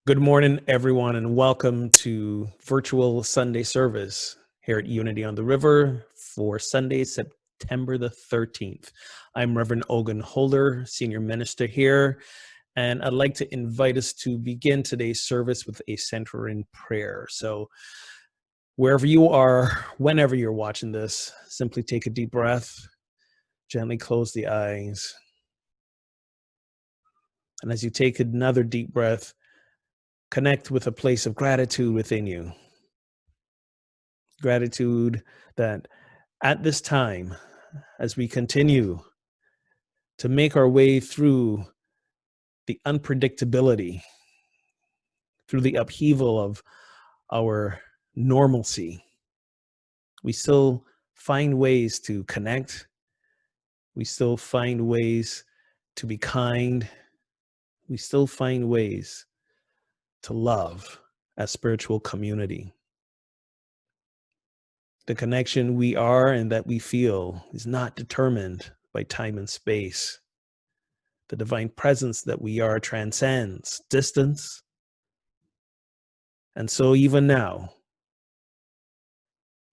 Good morning, everyone, and welcome to virtual Sunday service here at Unity on the River for Sunday, September the 13th. I'm Rev Ogun Holder, Senior Minister here, and I'd like to invite us to begin today's service with a center in prayer. So wherever you are, whenever you're watching this, simply take a deep breath, gently close the eyes. And as you take another deep breath, connect with a place of gratitude within you. Gratitude that at this time, as we continue to make our way through the unpredictability, through the upheaval of our normalcy, we still find ways to connect. We still find ways to be kind. We still find ways to love as spiritual community. The connection we are and that we feel is not determined by time and space. The divine presence that we are transcends distance. And so even now,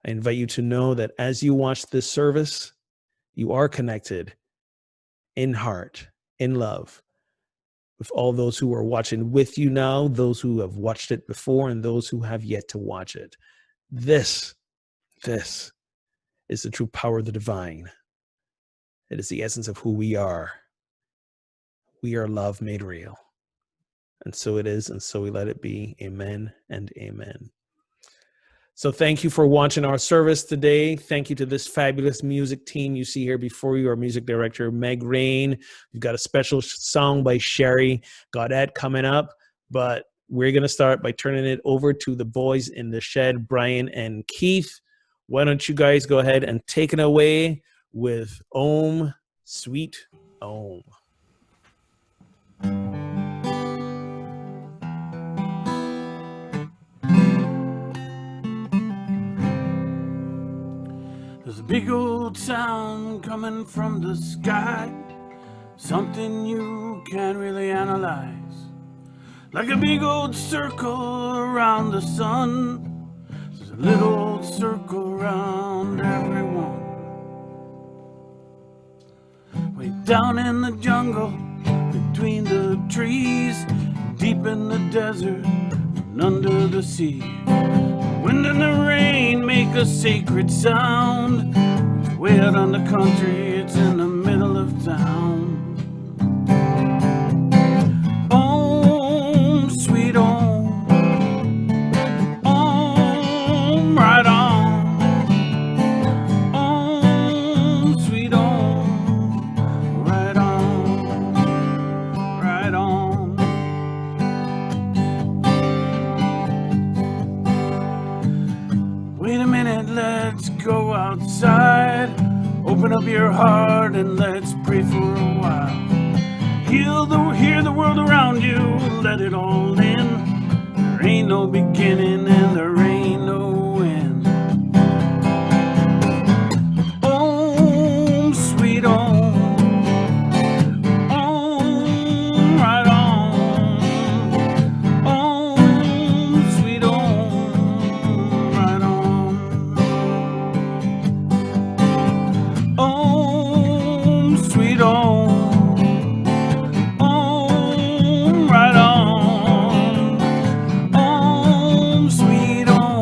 I invite you to know that as you watch this service, you are connected in heart, in love, with all those who are watching with you now, those who have watched it before, and those who have yet to watch it. This is the true power of the divine. It is the essence of who we are. We are love made real. And so it is, and so we let it be. Amen and amen. So thank you for watching our service today. Thank you to this fabulous music team you see here before you, our music director, Meg Rain. We've got a special song by Sherry Goddard coming up, but we're going to start by turning it over to the boys in the shed, Brian and Keith. Why don't you guys go ahead and take it away with Om, Sweet Om. There's a big old sound coming from the sky, something you can't really analyze. Like a big old circle around the sun, there's a little old circle around everyone. Way down in the jungle, between the trees, deep in the desert, and under the sea. The wind and the rain make a sacred sound. Way out on the country, it's in the middle of town. Om, sweet Om, Om, right on. Om, sweet Om, right on, right on. Wait a minute, let's go outside. Open up your heart and let's pray for a while. Hear the world around you, let it all in. There ain't no beginning and there ain't no end. Om, sweet Om, Om, right on. Om, sweet Om, right on. Om, sweet Om, Om, right on. Om, sweet Om.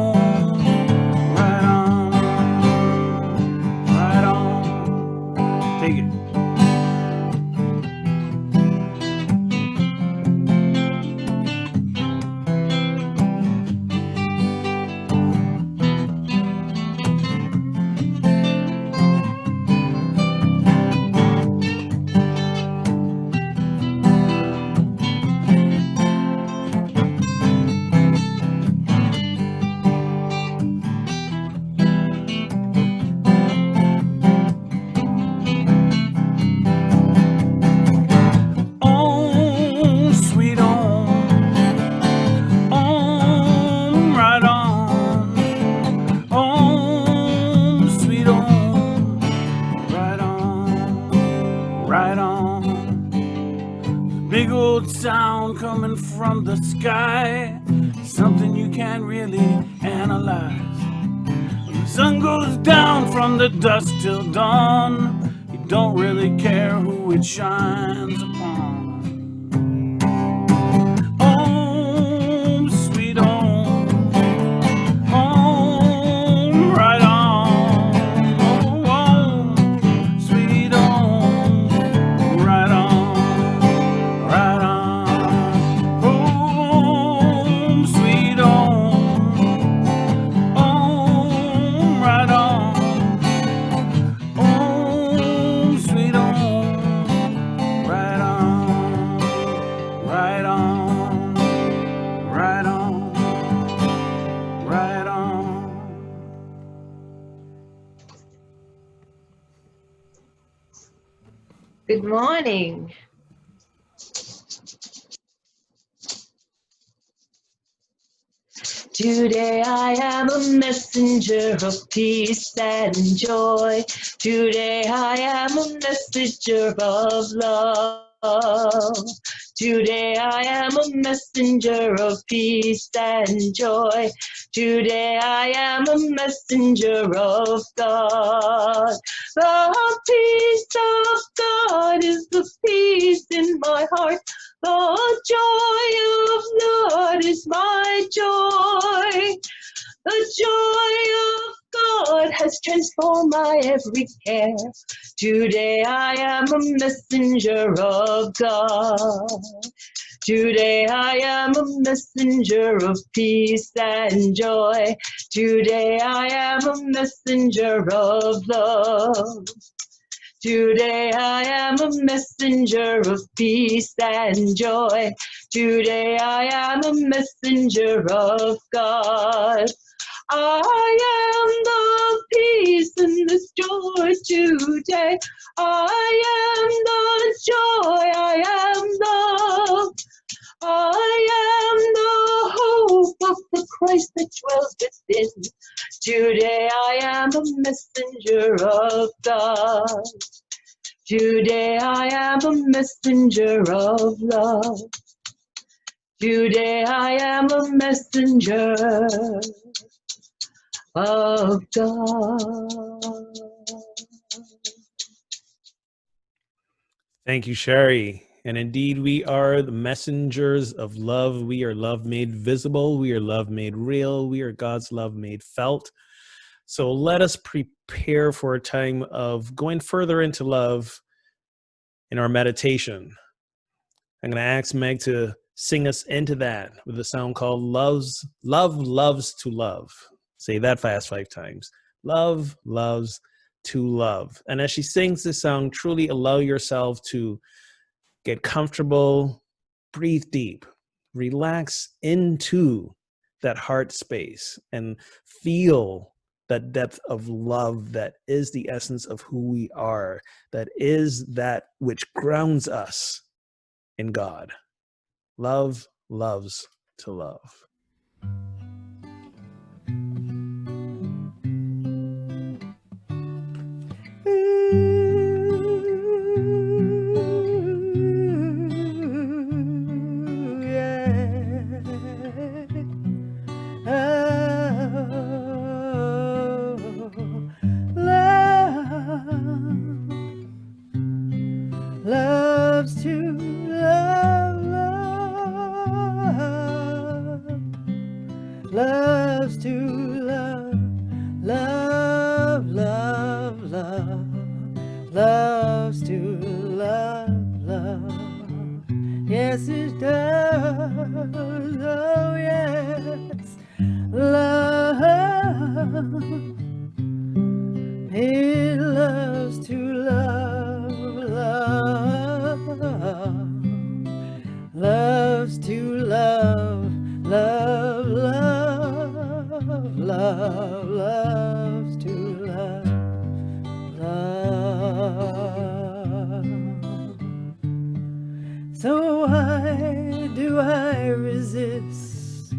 coming from the sky, something you can't really analyze. When the sun goes down from the dusk till dawn, you don't really care who it shines upon. Home, sweet home, home, right on. Oh, home, sweet home, right on, right on. Home, sweet home, home, right on. Home, sweet home, right on, right on, right on, right on. Good morning. Today I am a messenger of peace and joy. Today I am a messenger of love. Today I am a messenger of peace and joy. Today I am a messenger of God. The peace of God is the peace in my heart. The joy of Lord is my joy. The joy of God has transformed my every care. Today I am a messenger of God. Today I am a messenger of peace and joy. Today I am a messenger of love. Today I am a messenger of peace and joy. Today I am a messenger of God. I am the peace and the joy today. I am the joy. I am the hope of the Christ that dwells within. Today I am a messenger of God. Today I am a messenger of love. Today I am a messenger of God. Thank you, Sherry. And indeed, we are the messengers of love. We are love made visible. We are love made real. We are God's love made felt. So let us prepare for a time of going further into love in our meditation. I'm going to ask Meg to sing us into that with a song called Love Loves to Love. Say that fast 5 times. Love loves to love. And as she sings this song, truly allow yourself to get comfortable, breathe deep, relax into that heart space, and feel that depth of love that is the essence of who we are, that is that which grounds us in God. Love loves to love. Loves to love, loves to love, love, love, love, loves to love, love. Yes, it does. Oh, yes, love. It loves to love, love, loves to love, love, love, love, loves to love, love. So why do I resist?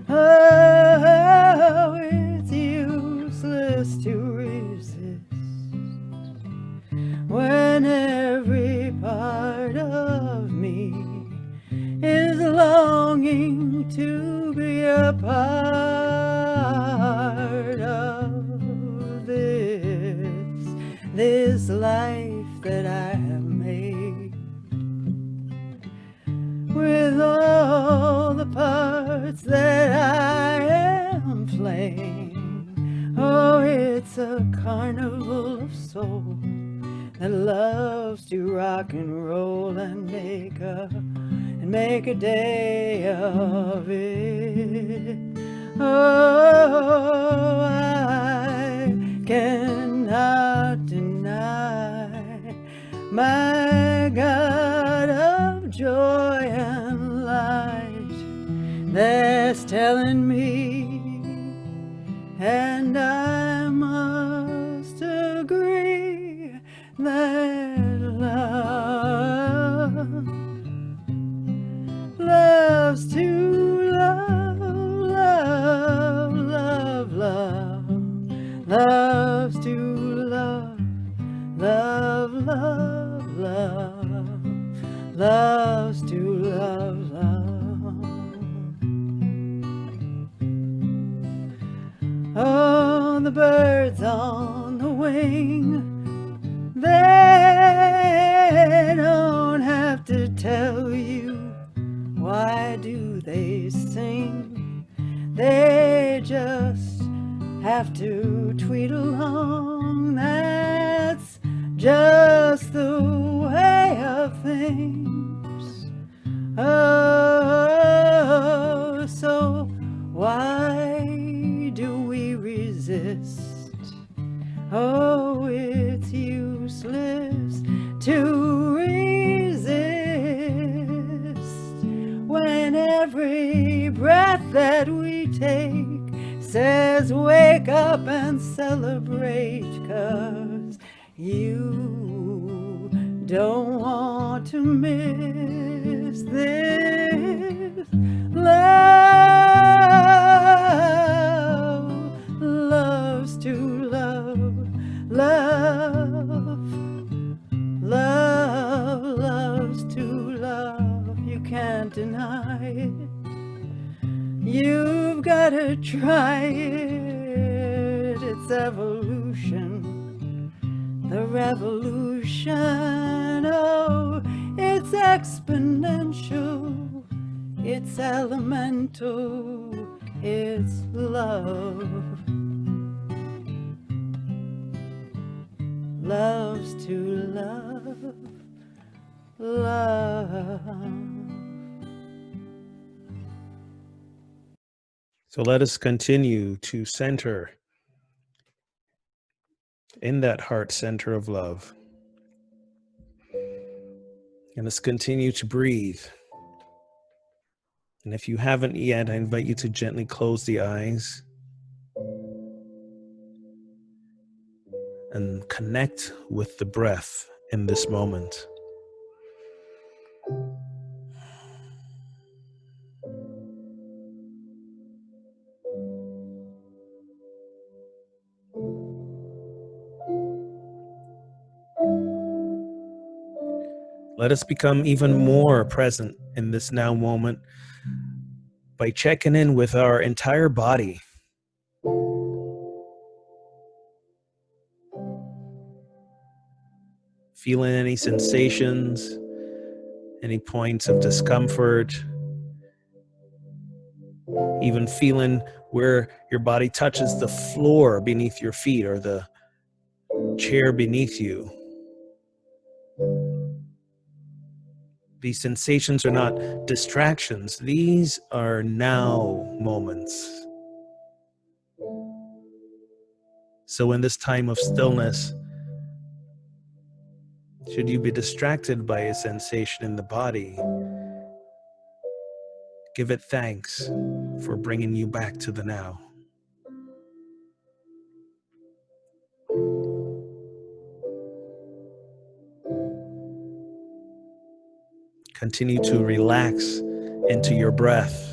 Oh, it's useless to resist when every part of me swing. Oh, it's a carnival of soul that loves to rock and roll and make a day of it. Oh, I cannot deny my God of joy and light that's telling me, and I must agree, that love loves to love, love, love, love, loves to love, love, love, love, loves to love, love. Oh, the birds on the wing, they don't have to tell you why do they sing. They just have to tweet along. That's just the way of things. Oh, so why do we resist? Oh, it's useless to resist when every breath that we take says wake up and celebrate, 'cause you don't want to miss this. Love loves to love, love, love loves to love. You can't deny it. You've gotta try it. It's evolution, the revolution. Oh, it's exponential, it's elemental, it's love. Loves to love, love. So let us continue to center in that heart center of love. And let's continue to breathe. And if you haven't yet, I invite you to gently close the eyes and connect with the breath in this moment. Let us become even more present in this now moment by checking in with our entire body. Feeling any sensations, any points of discomfort, even feeling where your body touches the floor beneath your feet or the chair beneath you. These sensations are not distractions. These are now moments. So in this time of stillness, should you be distracted by a sensation in the body, give it thanks for bringing you back to the now. Continue to relax into your breath.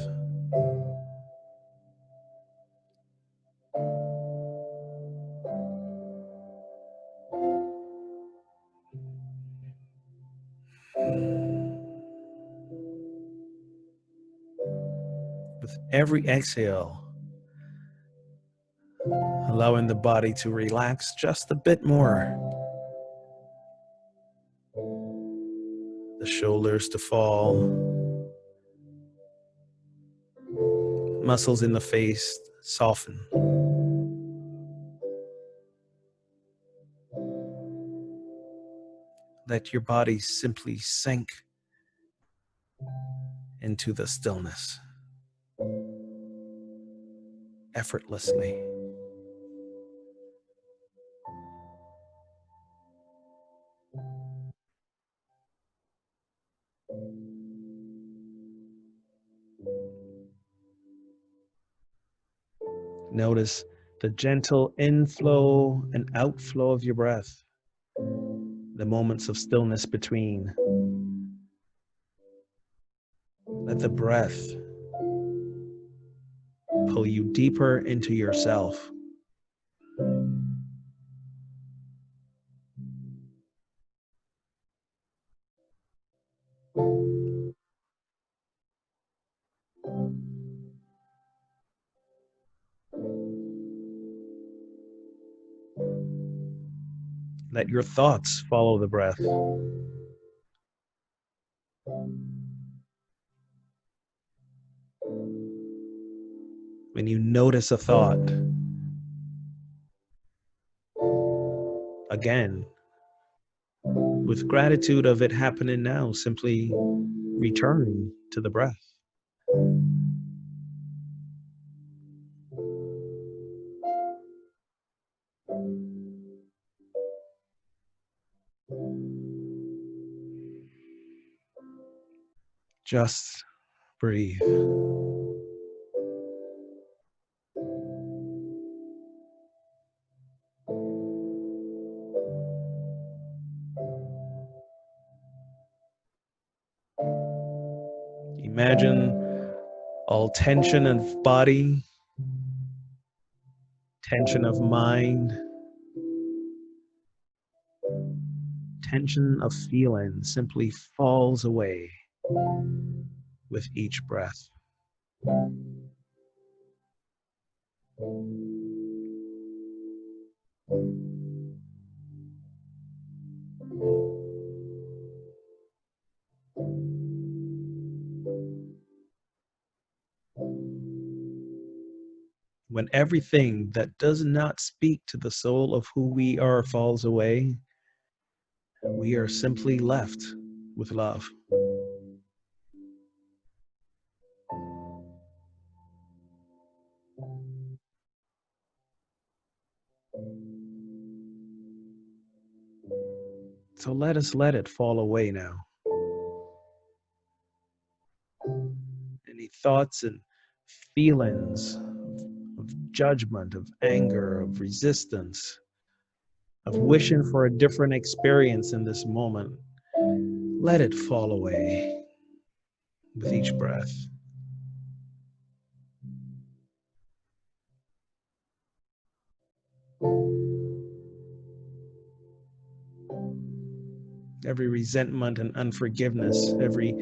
With every exhale, allowing the body to relax just a bit more. The shoulders to fall. Muscles in the face soften. let your body simply sink into the stillness effortlessly. Notice the gentle inflow and outflow of your breath, the moments of stillness between. Let the breath pull you deeper into yourself. Let your thoughts follow the breath. When you notice a thought, again, with gratitude of it happening now, simply return to the breath. Just breathe. Imagine all tension of body, tension of mind, tension of feeling simply falls away with each breath. When everything that does not speak to the soul of who we are falls away, we are simply left with love. So let us let it fall away now. Any thoughts and feelings of judgment, of anger, of resistance, of wishing for a different experience in this moment, let it fall away with each breath. Every resentment and unforgiveness, every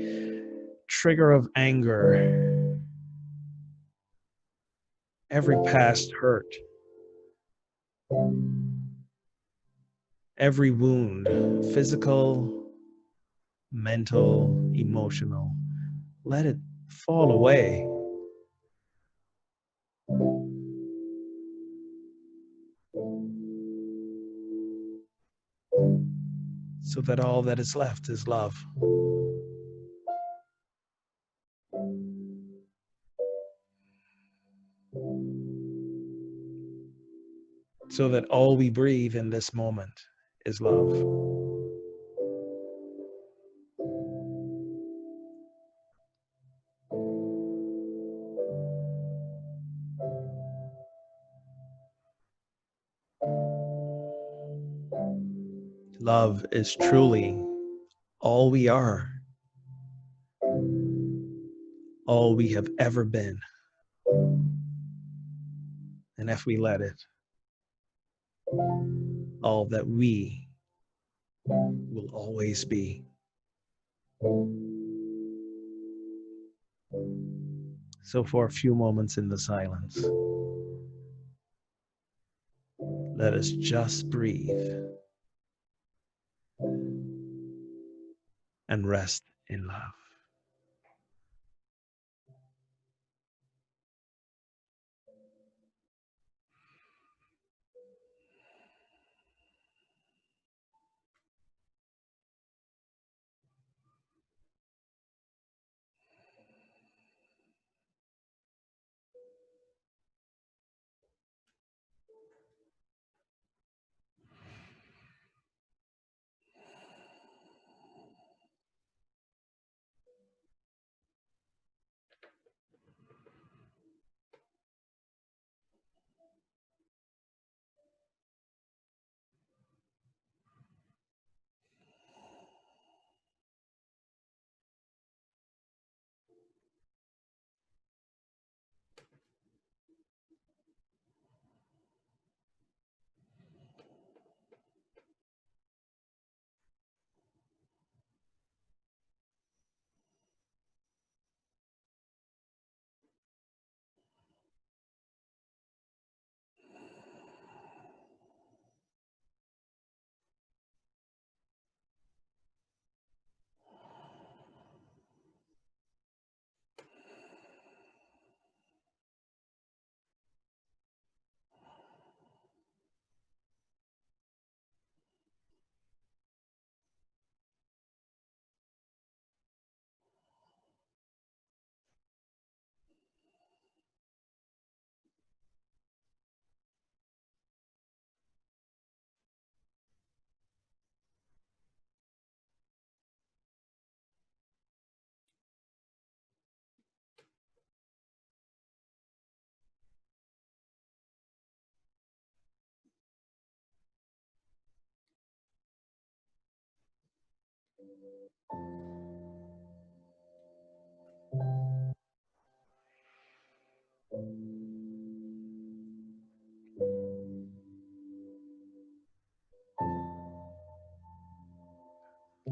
trigger of anger, every past hurt, every wound, physical, mental, emotional, let it fall away. So that all that is left is love. So that all we breathe in this moment is love. Love is truly all we are, all we have ever been. And if we let it, all that we will always be. So for a few moments in the silence, let us just breathe and rest in love.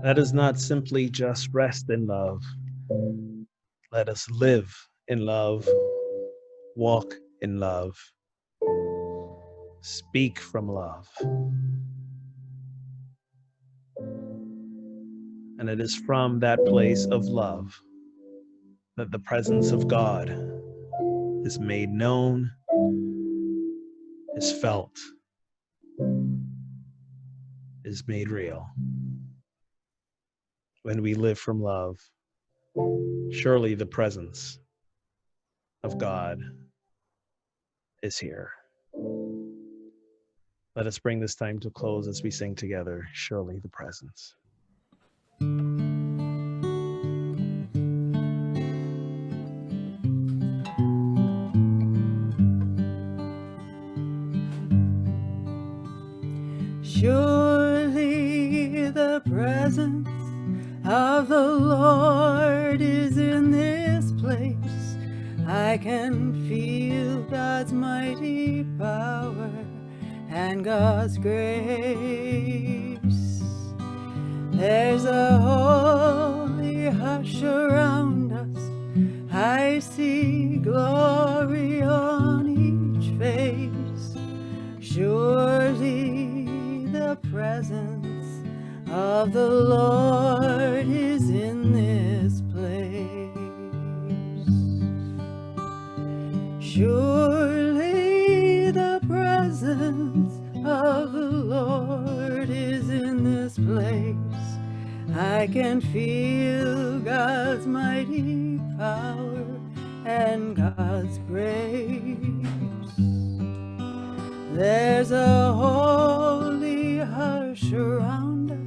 Let us not simply just rest in love. Let us live in love, walk in love, speak from love. And it is from that place of love that the presence of God is made known, is felt, is made real. When we live from love, surely the presence of God is here. Let us bring this time to close as we sing together, Surely the Presence. Surely the presence of the Lord is in this place. I can feel God's mighty power and God's grace. There's a holy hush around us. I see glory on each face. Surely the presence of the Lord is in this place. Surely the presence of the Lord is in this place. I can feel God's mighty power and God's grace. There's a holy hush around us.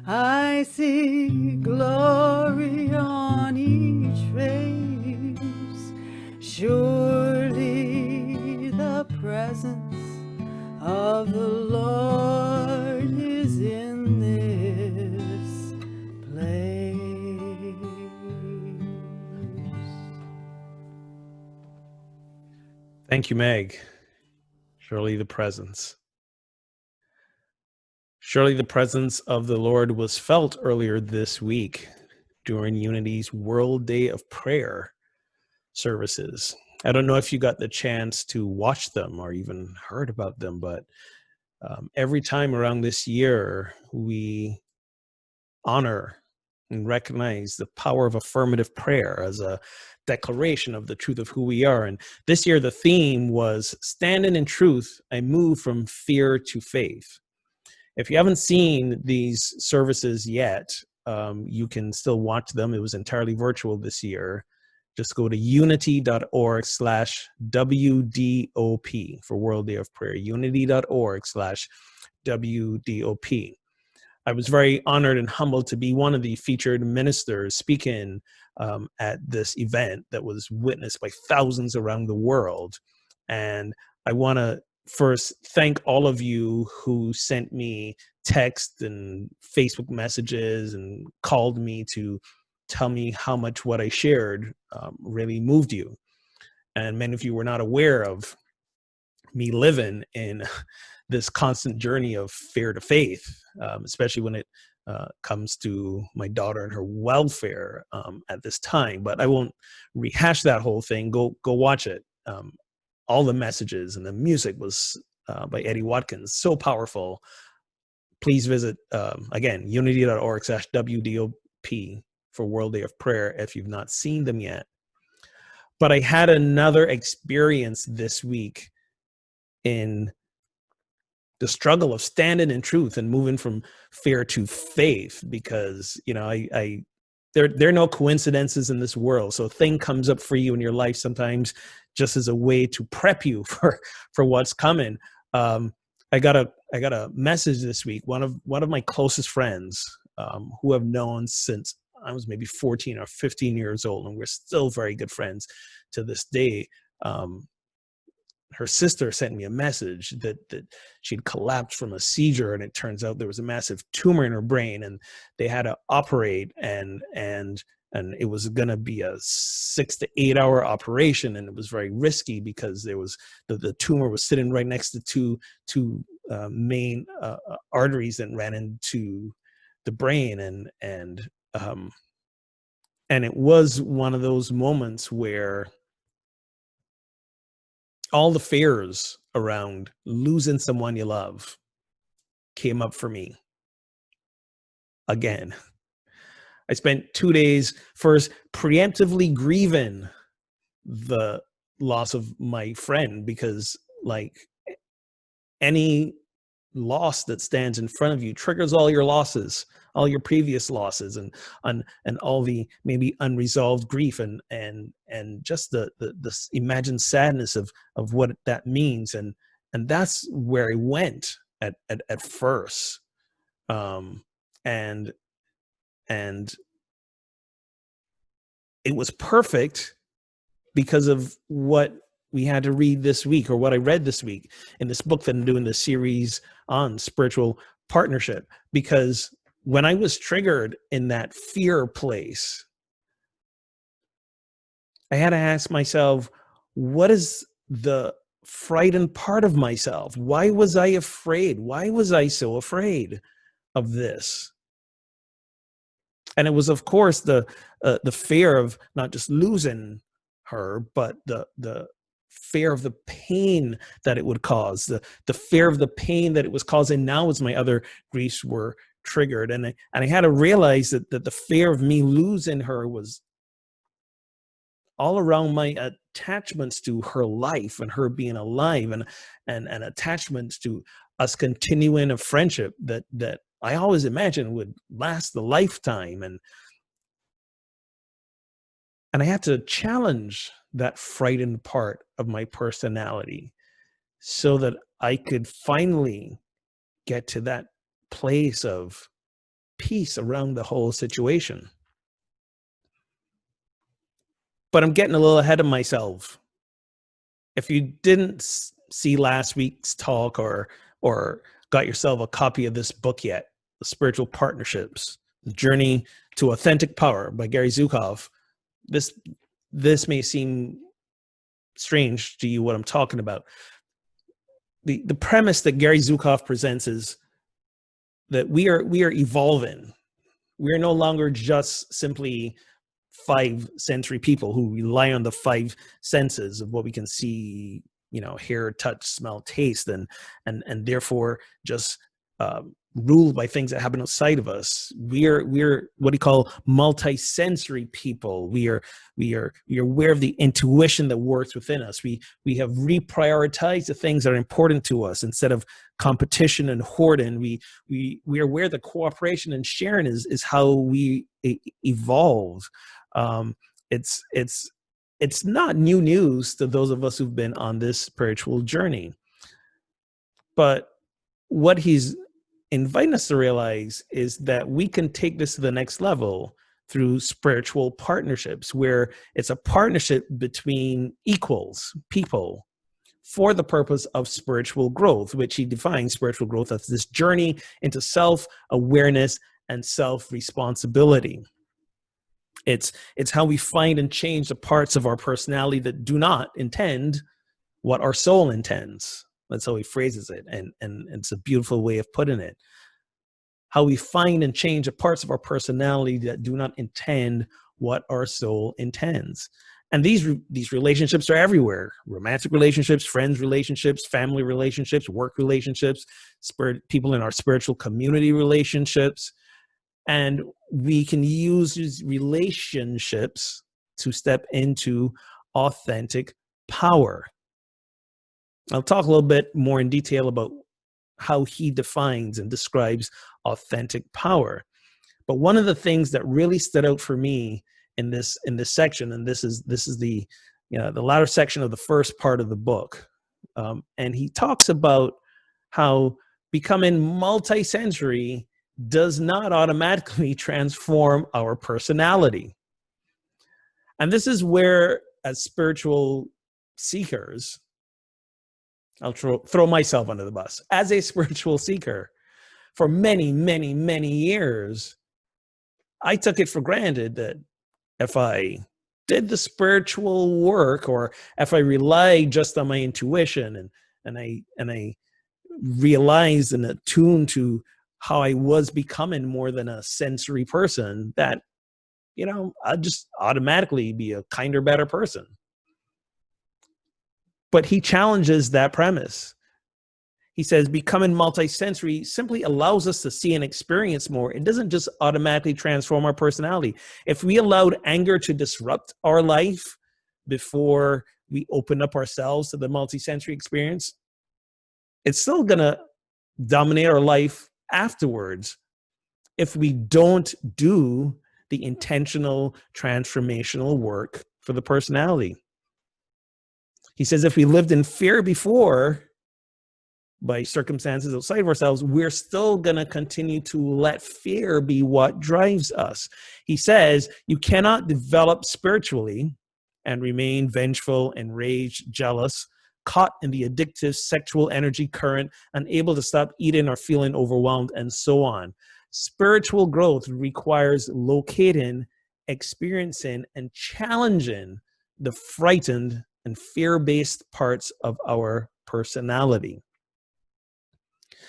I see glory on each face. Surely the presence of the Lord is in this place. Thank you, Meg. Surely the presence. Surely the presence of the Lord was felt earlier this week during Unity's World Day of Prayer services. I don't know if you got the chance to watch them or even heard about them, but every time around this year, we honor and recognize the power of affirmative prayer as a declaration of the truth of who we are. And this year, the theme was Standing in Truth, I Move from Fear to Faith. If you haven't seen these services yet, you can still watch them. It was entirely virtual this year. Just go to unity.org/WDOP for World Day of Prayer, unity.org/WDOP. I was very honored and humbled to be one of the featured ministers speaking at this event that was witnessed by thousands around the world. And I want to first thank all of you who sent me text and Facebook messages and called me to tell me how much what I shared really moved you. And many of you were not aware of me living in this constant journey of fear to faith, especially when it comes to my daughter and her welfare at this time. But I won't rehash that whole thing. Go watch it. All the messages and the music was by Eddie Watkins, so powerful. Please visit, again, unity.org/WDOP for World Day of Prayer if you've not seen them yet. But I had another experience this week in the struggle of standing in truth and moving from fear to faith, because there are no coincidences in this world. So a thing comes up for you in your life sometimes just as a way to prep you for what's coming. I got a message this week. One of my closest friends, who I've known since I was maybe 14 or 15 years old, and we're still very good friends to this day. her sister sent me a message that she'd collapsed from a seizure, and it turns out there was a massive tumor in her brain, and they had to operate, and it was going to be a 6 to 8 hour operation, and it was very risky because there was the tumor was sitting right next to two main arteries that ran into the brain, and it was one of those moments where all the fears around losing someone you love came up for me again. I spent 2 days first preemptively grieving the loss of my friend, because like any loss that stands in front of you triggers all your losses, all your previous losses, and all the maybe unresolved grief, and just the imagined sadness of what that means, and that's where I went at first, and it was perfect because of what we had to read this week, or what I read this week in this book that I'm doing this series on, spiritual partnership. Because when I was triggered in that fear place, I had to ask myself, what is the frightened part of myself? Why was I afraid? Why was I so afraid of this? And it was, of course, the fear of not just losing her, but the fear of the pain that it would cause, the fear of the pain that it was causing now as my other griefs were triggered. And I had to realize that the fear of me losing her was all around my attachments to her life and her being alive, and attachments to us continuing a friendship that I always imagined would last a lifetime. And I had to challenge that frightened part of my personality so that I could finally get to that place of peace around the whole situation. But I'm getting a little ahead of myself. If you didn't see last week's talk, or got yourself a copy of this book yet, The Spiritual Partnerships, The Journey to Authentic Power by Gary Zukav, this may seem strange to you, what I'm talking about. The premise that Gary Zukav presents is that we are evolving. We are no longer just simply 5 sensory people who rely on the 5 senses of what we can see, hear, touch, smell, taste, and therefore just ruled by things that happen outside of us. We're what he call multi-sensory people. We are aware of the intuition that works within us. We have reprioritized the things that are important to us instead of competition and hoarding. We are aware that cooperation and sharing is how we evolve. It's not new news to those of us who've been on this spiritual journey, but what he's inviting us to realize is that we can take this to the next level through spiritual partnerships, where it's a partnership between equals, people, for the purpose of spiritual growth, which he defines spiritual growth as this journey into self-awareness and self-responsibility. It's how we find and change the parts of our personality that do not intend what our soul intends. That's how he phrases it. And it's a beautiful way of putting it. How we find and change the parts of our personality that do not intend what our soul intends. And these relationships are everywhere. Romantic relationships, friends relationships, family relationships, work relationships, people in our spiritual community relationships. And we can use these relationships to step into authentic power. I'll talk a little bit more in detail about how he defines and describes authentic power. But one of the things that really stood out for me in this section, and this is the the latter section of the first part of the book, and he talks about how becoming multisensory does not automatically transform our personality. And this is where, as spiritual seekers, I'll throw myself under the bus. As a spiritual seeker, for many, many, many years, I took it for granted that if I did the spiritual work, or if I relied just on my intuition and I realized and attuned to how I was becoming more than a sensory person, that, you know, I'd just automatically be a kinder, better person. But he challenges that premise. He says becoming multisensory simply allows us to see and experience more. It doesn't just automatically transform our personality. If we allowed anger to disrupt our life before we open up ourselves to the multisensory experience, it's still going to dominate our life afterwards if we don't do the intentional transformational work for the personality. He says if we lived in fear before, by circumstances outside of ourselves, we're still going to continue to let fear be what drives us. He says you cannot develop spiritually and remain vengeful, enraged, jealous, caught in the addictive sexual energy current, unable to stop eating or feeling overwhelmed, and so on. Spiritual growth requires locating, experiencing, and challenging the frightened and fear-based parts of our personality.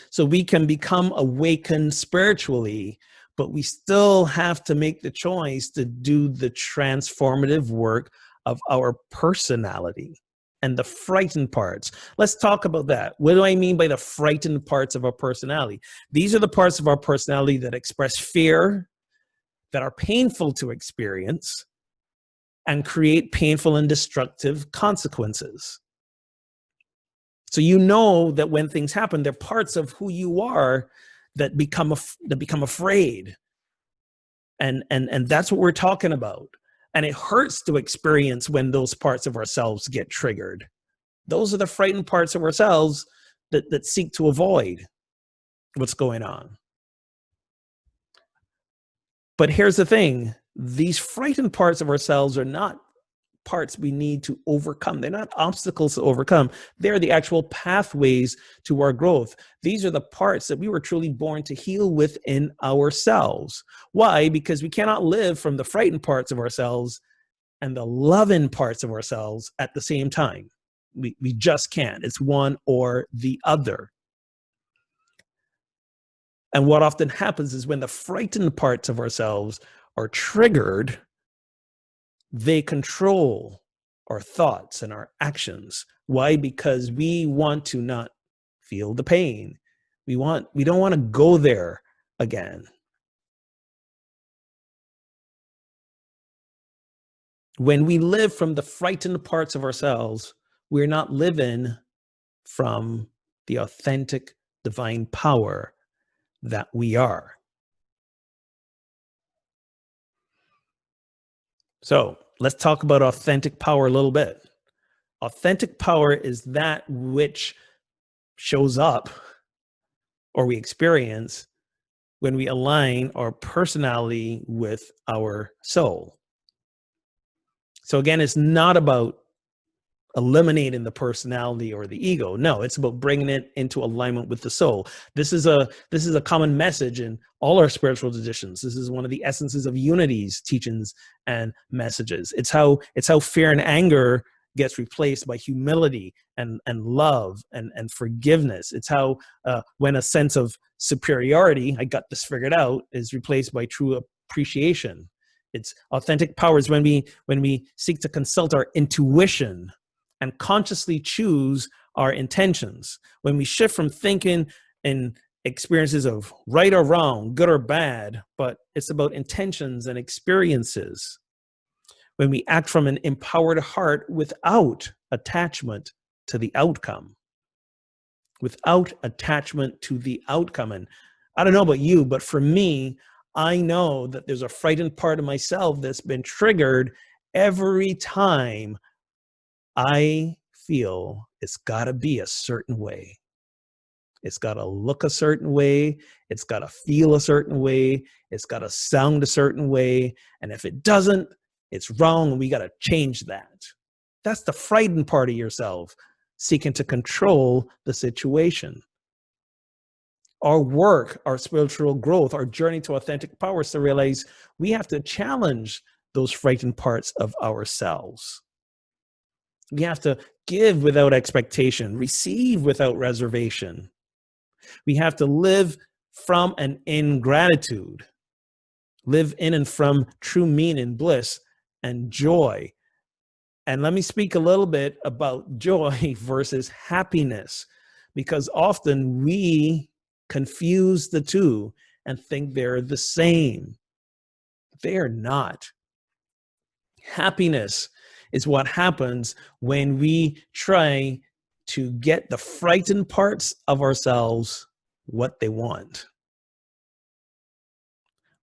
So we can become awakened spiritually, but we still have to make the choice to do the transformative work of our personality and the frightened parts. Let's talk about that. What do I mean by the frightened parts of our personality? These are the parts of our personality that express fear, that are painful to experience, and create painful and destructive consequences. So you know that when things happen, they're parts of who you are that become afraid. And that's what we're talking about. And it hurts to experience when those parts of ourselves get triggered. Those are the frightened parts of ourselves that seek to avoid what's going on. But here's the thing. These frightened parts of ourselves are not parts we need to overcome. They're not obstacles to overcome. They're the actual pathways to our growth. These are the parts that we were truly born to heal within ourselves. Why? Because we cannot live from the frightened parts of ourselves and the loving parts of ourselves at the same time. We just can't. It's one or the other. And what often happens is when the frightened parts of ourselves are triggered, they control our thoughts and our actions. Why? Because we want to not feel the pain. We don't want to go there again. When we live from the frightened parts of ourselves, we're not living from the authentic divine power that we are. So let's talk about authentic power a little bit. Authentic power is that which shows up or we experience when we align our personality with our soul. So again, it's not about eliminating the personality or the ego. No, it's about bringing it into alignment with the soul. This is a common message in all our spiritual traditions. This is one of the essences of Unity's teachings and messages. It's how fear and anger gets replaced by humility and love and forgiveness. It's how when a sense of superiority, I got this figured out, is replaced by true appreciation. It's authentic power is when we seek to consult our intuition and consciously choose our intentions. When we shift from thinking in experiences of right or wrong, good or bad, but it's about intentions and experiences. When we act from an empowered heart without attachment to the outcome. Without attachment to the outcome. And I don't know about you, but for me, I know that there's a frightened part of myself that's been triggered every time I feel it's got to be a certain way. It's got to look a certain way. It's got to feel a certain way. It's got to sound a certain way. And if it doesn't, it's wrong and we got to change that. That's the frightened part of yourself. seeking to control the situation. Our work, our spiritual growth, our journey to authentic power is to realize we have to challenge those frightened parts of ourselves. We have to give without expectation, receive without reservation. We have to live from and in gratitude, live in and from true meaning, bliss, and joy. And let me speak a little bit about joy versus happiness, because often we confuse the two and think they're the same. They are not. Happiness is what happens when we try to get the frightened parts of ourselves what they want.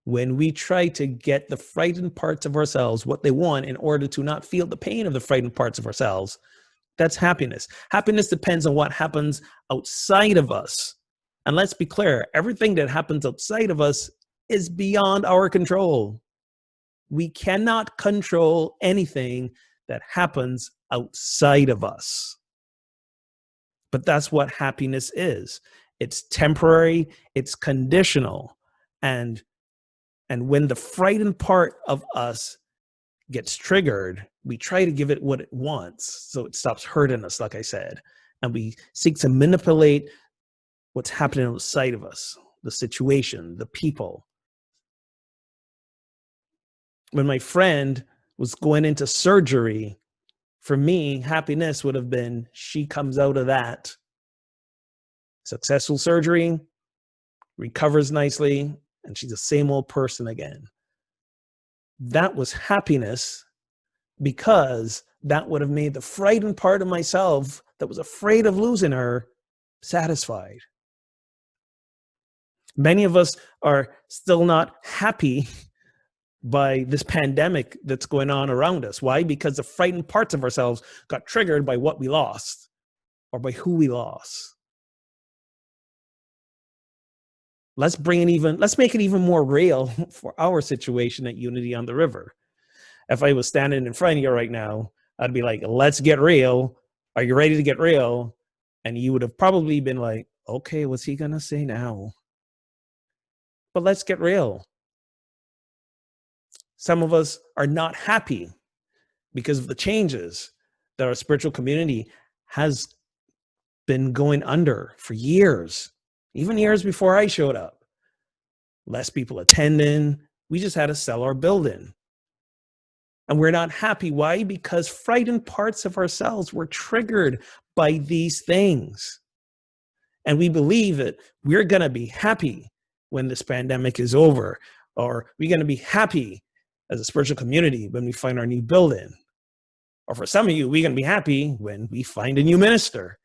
When we try to get the frightened parts of ourselves what they want in order to not feel the pain of the frightened parts of ourselves, that's happiness. Happiness depends on what happens outside of us. And let's be clear, everything that happens outside of us is beyond our control. We cannot control anything that happens outside of us. But that's what happiness is. It's temporary, it's conditional. And when the frightened part of us gets triggered, we try to give it what it wants so it stops hurting us, like I said. And we seek to manipulate what's happening outside of us, the situation, the people. When my friend was going into surgery, for me, happiness would have been she comes out of that successful surgery, recovers nicely, and she's the same old person again. That was happiness, because that would have made the frightened part of myself that was afraid of losing her satisfied. Many of us are still not happy by this pandemic that's going on around us. Why? Because the frightened parts of ourselves got triggered by what we lost or by who we lost. Let's make it even more real for our situation at Unity on the River. If I was standing in front of you right now, I'd be like, let's get real. Are you ready to get real? And you would have probably been like, okay, what's he gonna say now? But let's get real. Some of us are not happy because of the changes that our spiritual community has been going under for years, even years before I showed up. Less people attending. We just had to sell our building. And we're not happy. Why? Because frightened parts of ourselves were triggered by these things. And we believe that we're going to be happy when this pandemic is over, or we're going to be happy as a spiritual community when we find our new building. Or for some of you, we're going to be happy when we find a new minister.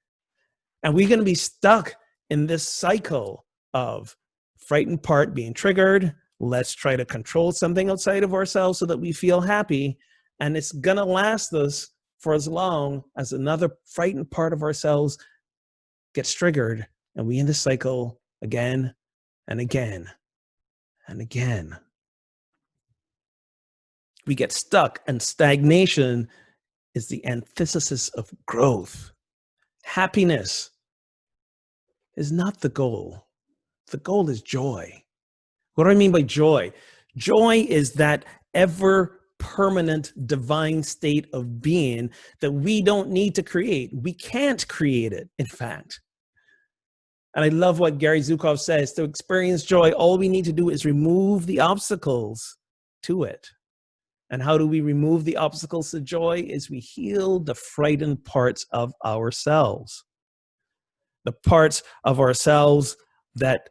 And we're going to be stuck in this cycle of frightened part being triggered. Let's try to control something outside of ourselves so that we feel happy. And it's going to last us for as long as another frightened part of ourselves gets triggered. And we in this cycle again and again and again. We get stuck, and stagnation is the antithesis of growth. Happiness is not the goal. The goal is joy. What do I mean by joy? Joy is that ever permanent divine state of being that we don't need to create. We can't create it, in fact. And I love what Gary Zukav says. To experience joy, all we need to do is remove the obstacles to it. And how do we remove the obstacles to joy? Is we heal the frightened parts of ourselves. The parts of ourselves that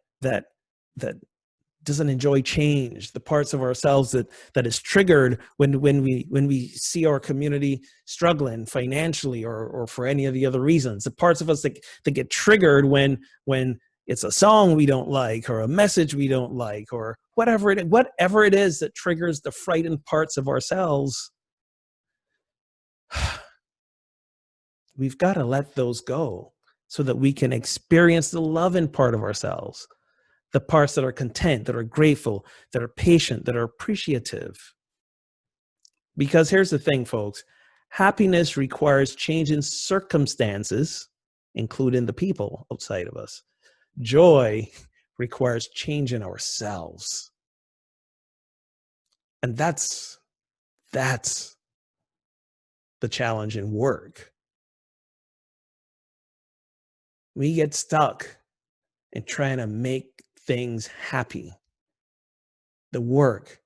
doesn't enjoy change, the parts of ourselves that is triggered when we see our community struggling financially or for any of the other reasons, the parts of us that get triggered when it's a song we don't like or a message we don't like or whatever it is that triggers the frightened parts of ourselves. We've got to let those go so that we can experience the loving part of ourselves. The parts that are content, that are grateful, that are patient, that are appreciative. Because here's the thing, folks, Happiness requires change in circumstances, including the people outside of us. Joy requires change in ourselves. And that's the challenge in work. We get stuck in trying to make things happy. The work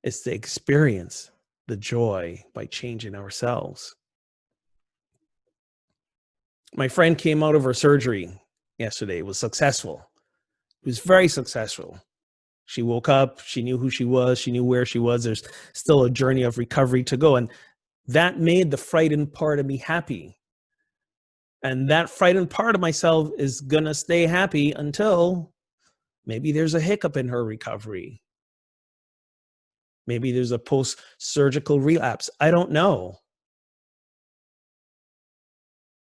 is to experience the joy by changing ourselves. My friend came out of her surgery yesterday. It was successful. It was very successful. She woke up, she knew who she was, she knew where she was. There's still a journey of recovery to go. And that made the frightened part of me happy. And that frightened part of myself is going to stay happy until maybe there's a hiccup in her recovery. Maybe there's a post-surgical relapse. I don't know.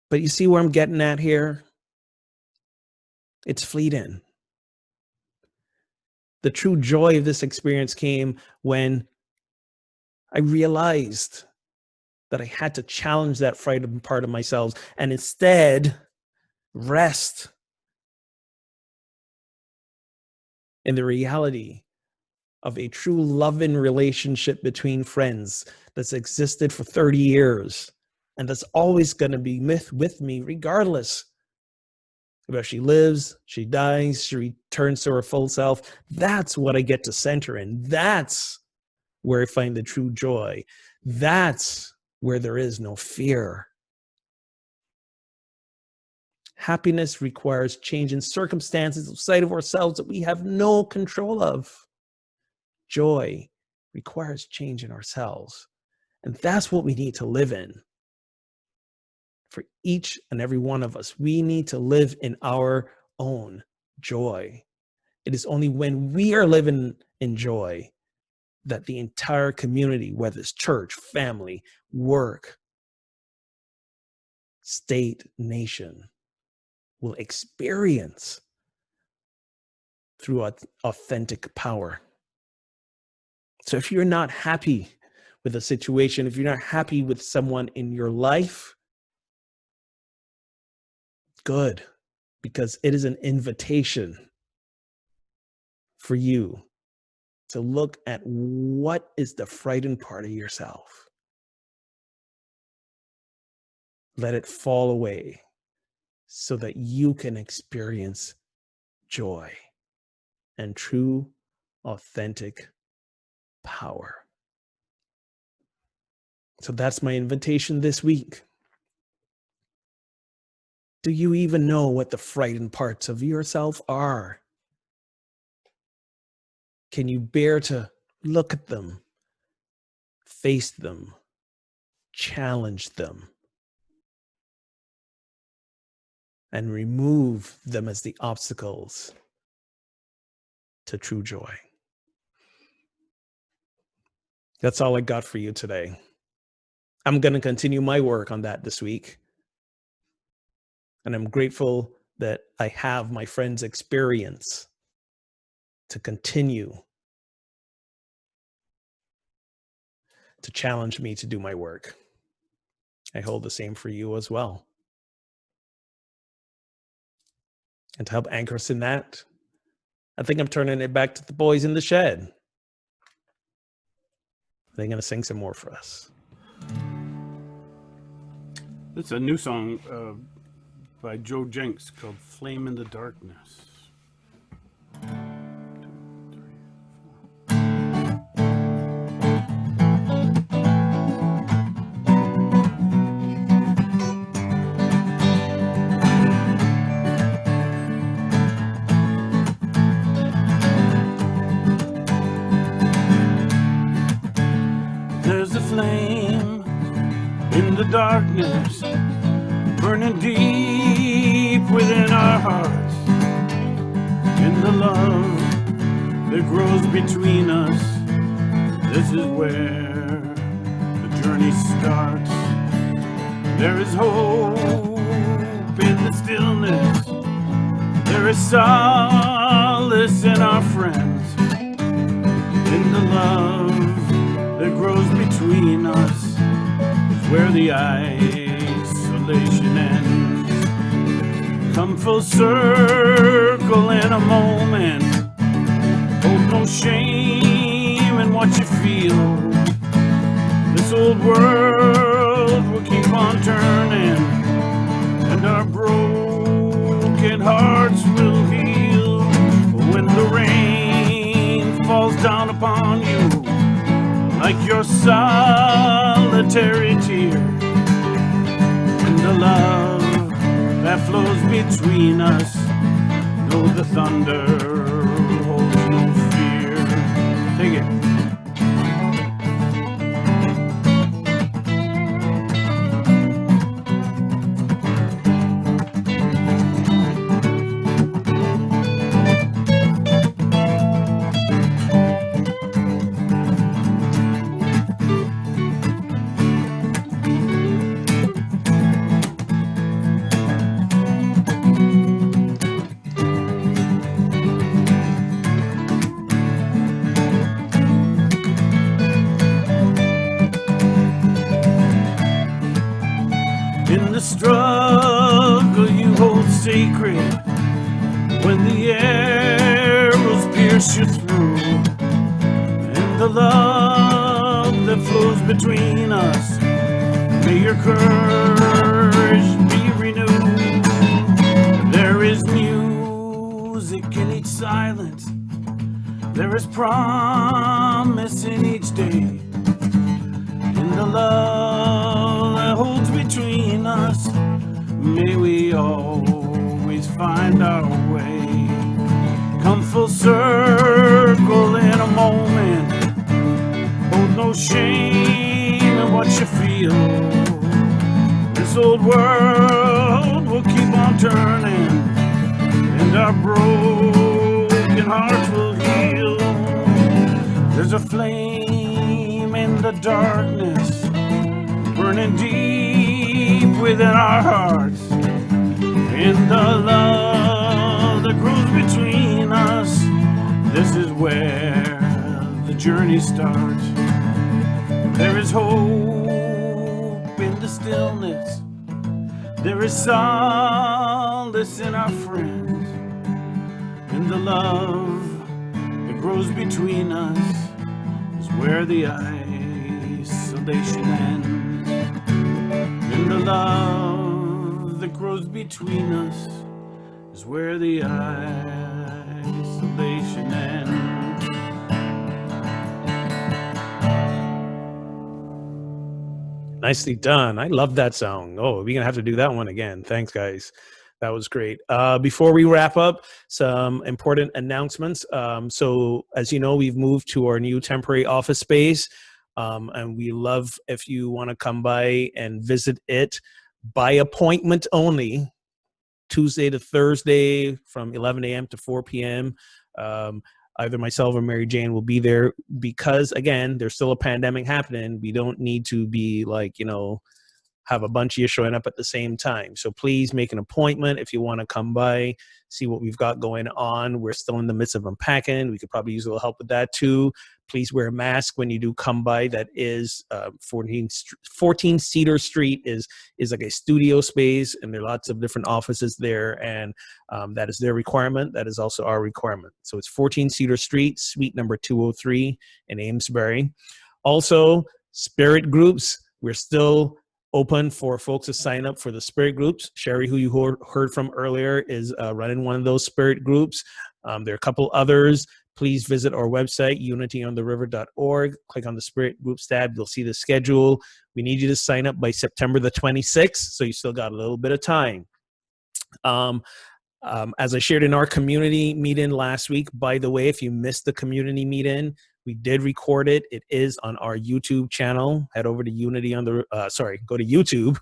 But you see where I'm getting at here? It's fleeting. The true joy of this experience came when I realized that I had to challenge that frightened part of myself and instead rest in the reality of a true loving relationship between friends that's existed for 30 years and that's always going to be with me regardless of if she lives, she dies, she returns to her full self. That's what I get to center in. That's where I find the true joy. That's where there is no fear. Happiness requires change in circumstances outside of ourselves that we have no control of. Joy requires change in ourselves. And that's what we need to live in. For each and every one of us, we need to live in our own joy. It is only when we are living in joy that the entire community, whether it's church, family, work, state, nation, will experience through authentic power. So if you're not happy with a situation, if you're not happy with someone in your life, good, because it is an invitation for you to look at what is the frightened part of yourself. Let it fall away so that you can experience joy and true, authentic power. So that's my invitation this week. Do you even know what the frightened parts of yourself are? Can you bear to look at them, face them, challenge them, and remove them as the obstacles to true joy? That's all I got for you today. I'm going to continue my work on that this week. And I'm grateful that I have my friend's experience to continue to challenge me to do my work. I hold the same for you as well. And to help anchor us in that, I think I'm turning it back to the boys in the shed. They're going to sing some more for us. It's a new song by Joe Jenks called Flame in the Darkness. 2, 3, 4. There's a flame in the darkness, burning deep within our hearts, in the love that grows between us. This is where the journey starts. There is hope in the stillness. There is solace in our friends, in the love that grows between between us is where the isolation ends. Come full circle in a moment. Hold no shame in what you feel. This old world will keep on turning, and our broken hearts will heal. When the rain falls down upon you like your solitary tear, and the love that flows between us, though the thunder holds no fear. Take it. In the struggle you hold sacred, when the arrows pierce you through, and the love that flows between us, may your courage be renewed. There is music in each silence, there is promise in each day. In the love that holds between us, may we always find our way. Come full circle in a moment. Hold no shame in what you feel. This old world will keep on turning, and our broken hearts will heal. There's a flame in the darkness, burning deep within our hearts, and the love that grows between us, this is where the journey starts. There is hope in the stillness, there is solace in our friends, and the love that grows between us is where the isolation ends. And the love that grows between us is where the isolation ends. Nicely done. I love that song. Oh, we're going to have to do that one again. Thanks, guys. That was great. Before we wrap up, some important announcements. So as you know, we've moved to our new temporary office space. And we love if you want to come by and visit it by appointment only, Tuesday to Thursday from 11 a.m. to 4 p.m. Either myself or Mary Jane will be there because, again, there's still a pandemic happening. We don't need to be like, have a bunch of you showing up at the same time. So please make an appointment if you want to come by, see what we've got going on. We're still in the midst of unpacking. We could probably use a little help with that too. Please wear a mask when you do come by. That is 14 Cedar Street is like a studio space, and there are lots of different offices there, and that is their requirement. That is also our requirement. So it's 14 Cedar Street, suite number 203 in Amesbury. Also, spirit groups. We're still open for folks to sign up for the spirit groups. Sherry, who you heard from earlier, is running one of those spirit groups. There are a couple others. Please visit our website, unityontheriver.org. Click on the Spirit Groups tab. You'll see the schedule. We need you to sign up by September the 26th, so you still got a little bit of time. As I shared in our community meeting last week, by the way, if you missed the community meeting, we did record it. It is on our YouTube channel. Head over to go to YouTube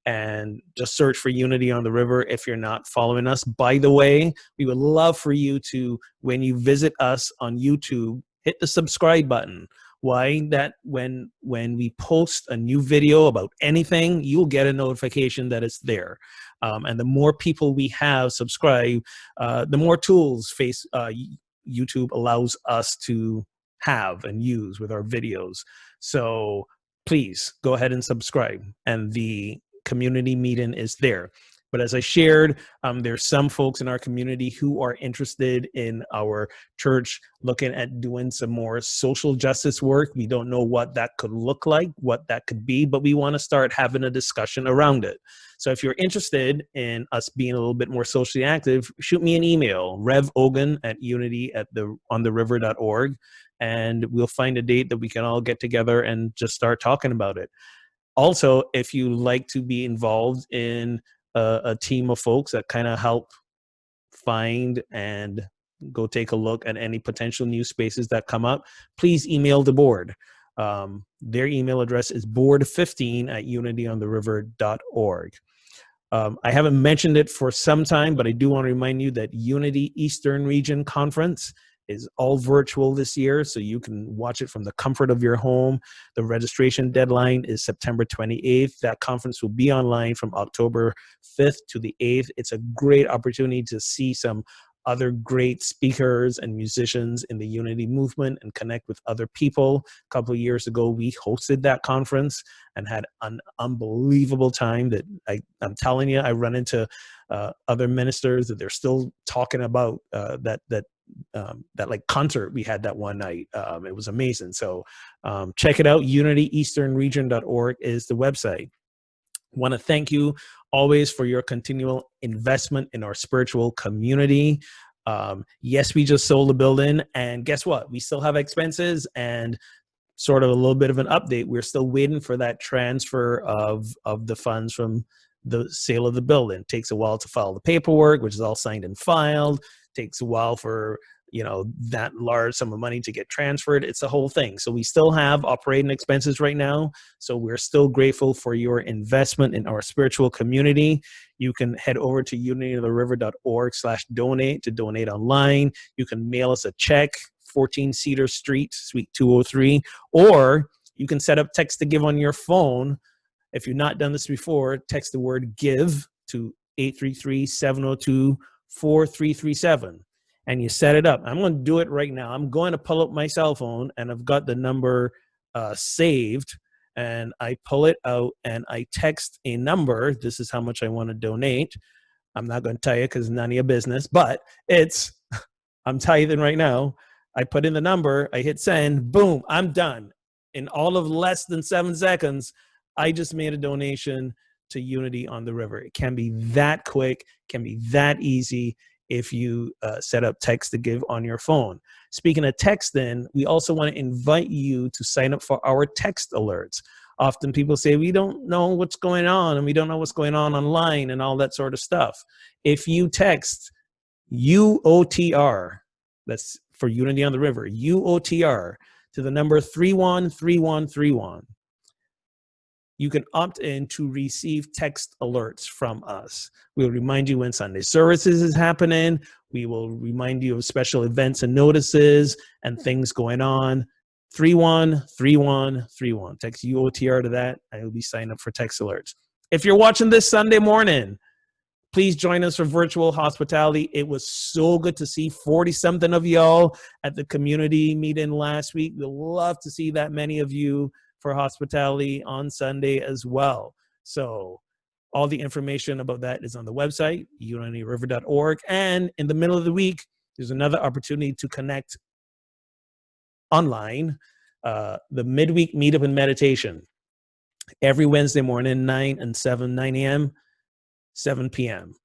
and just search for Unity on the River if you're not following us. By the way, we would love for you to, when you visit us on YouTube, hit the subscribe button. Why? That when we post a new video about anything, you'll get a notification that it's there. And the more people we have subscribe, the more tools YouTube allows us to have and use with our videos. So please go ahead and subscribe. And the community meeting is there. But as I shared, there's some folks in our community who are interested in our church looking at doing some more social justice work. We don't know what that could look like, what that could be, but we want to start having a discussion around it. So if you're interested in us being a little bit more socially active, shoot me an email, Rev Ogun at unity@ontheriver.org, and we'll find a date that we can all get together and just start talking about it. Also, if you like to be involved in a team of folks that kind of help find and go take a look at any potential new spaces that come up, please email the board. Their email address is board15@unityontheriver.org. I haven't mentioned it for some time, but I do want to remind you that Unity Eastern Region Conference is all virtual this year, so you can watch it from the comfort of your home. The registration deadline is September 28th. That conference will be online from October 5th to the 8th. It's a great opportunity to see some other great speakers and musicians in the Unity movement and connect with other people. A couple of years ago, we hosted that conference and had an unbelievable time that I'm telling you, I run into other ministers that they're still talking about that like concert we had that one night. It was amazing. So check it out. UnityEasternRegion.org is the website. Want to thank you always for your continual investment in our spiritual community. Yes, we just sold a building, and guess what? We still have expenses, and sort of a little bit of an update. We're still waiting for that transfer of the funds from the sale of the building. It takes a while to file the paperwork, which is all signed and filed. Takes a while for that large sum of money to get transferred. It's the whole thing. So we still have operating expenses right now. So we're still grateful for your investment in our spiritual community. You can head over to unityontheriver.org/donate to donate online. You can mail us a check, 14 Cedar Street, Suite 203, or you can set up text to give on your phone. If you've not done this before, text the word give to 833-702-4337. And you set it up. I'm going to do it right now. I'm going to pull up my cell phone, and I've got the number saved, and I pull it out and I text a number. This is how much I want to donate. I'm not going to tell you because none of your business, but I'm tithing right now. I put in the number, I hit send, boom, I'm done. In all of less than 7 seconds, I just made a donation to Unity on the River. It can be that quick, can be that easy if you set up text to give on your phone. Speaking of text, then, we also want to invite you to sign up for our text alerts. Often people say, we don't know what's going on, and we don't know what's going on online and all that sort of stuff. If you text UOTR, that's for Unity on the River, UOTR, to the number 313131, you can opt in to receive text alerts from us. We'll remind you when Sunday services is happening. We will remind you of special events and notices and things going on. 313131. Text UOTR to that. I will be signed up for text alerts. If you're watching this Sunday morning, please join us for virtual hospitality. It was so good to see 40-something of y'all at the community meeting last week. We'd love to see that many of you for hospitality on Sunday as well. So all the information about that is on the website, unityriver.org. And in the middle of the week, there's another opportunity to connect online, the midweek meetup and meditation. Every Wednesday morning, 9 a.m., 7 p.m.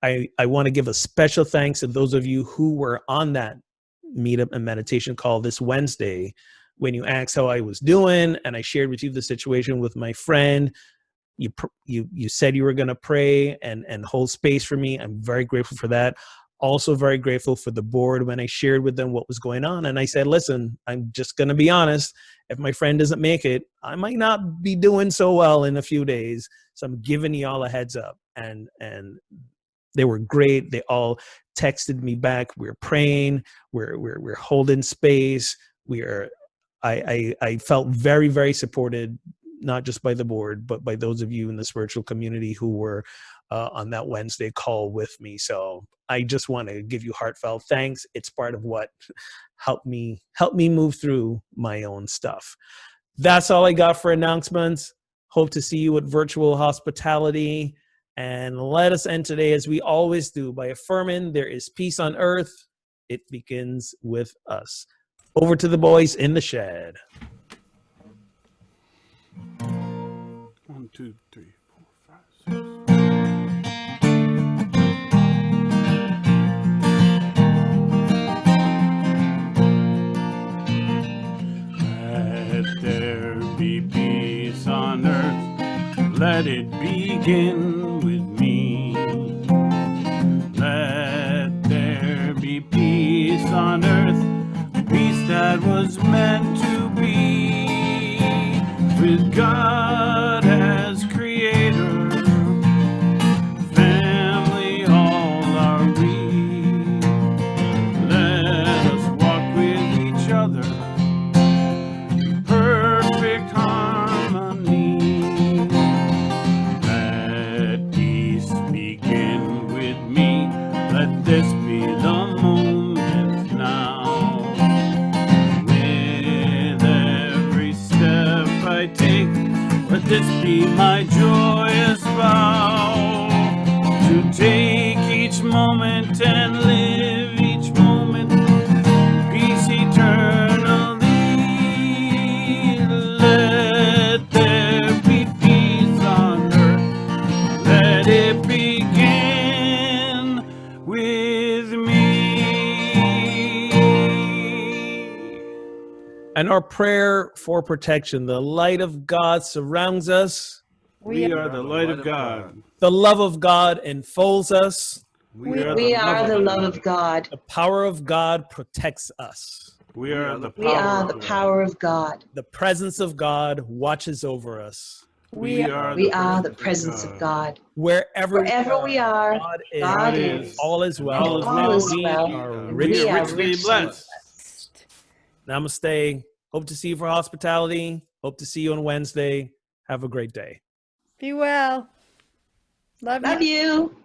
I want to give a special thanks to those of you who were on that meetup and meditation call this Wednesday. When you asked how I was doing, and I shared with you the situation with my friend, you said you were going to pray and hold space for me. I'm very grateful for that. Also very grateful for the board when I shared with them what was going on. And I said, listen, I'm just going to be honest. If my friend doesn't make it, I might not be doing so well in a few days. So I'm giving y'all a heads up. And they were great. They all texted me back. We're praying. We're holding space. I felt very, very supported not just by the board, but by those of you in the spiritual community who were on that Wednesday call with me. So I just want to give you heartfelt thanks. It's part of what helped me move through my own stuff. That's all I got for announcements. Hope to see you at virtual hospitality. And let us end today, as we always do, by affirming there is peace on earth. It begins with us. Over to the boys in the shed. 1, 2, 3, 4, 5, 6. Let there be peace on earth. Let it begin with me. Let there be peace on earth. Peace that was meant to be. With God as creator, family all are we. Let us walk with each other in perfect harmony. Let peace begin with me. Let this be the moment now. With every step I take, let this be my joyous vow, to take each moment and live each moment, peace eternally. Let there be peace on earth. Let it begin with me. And our prayer for protection. The light of God surrounds us. We are the light of God. The love of God enfolds us. We are the love of God. The power of God protects us. We are the We are the power of God. The presence of God watches over us. We are the presence of God. Wherever we are, God is. is. All is well. All is We well. are We are richly richly blessed. Namaste. Hope to see you for hospitality. Hope to see you on Wednesday. Have a great day. Be well. Love you. Love you.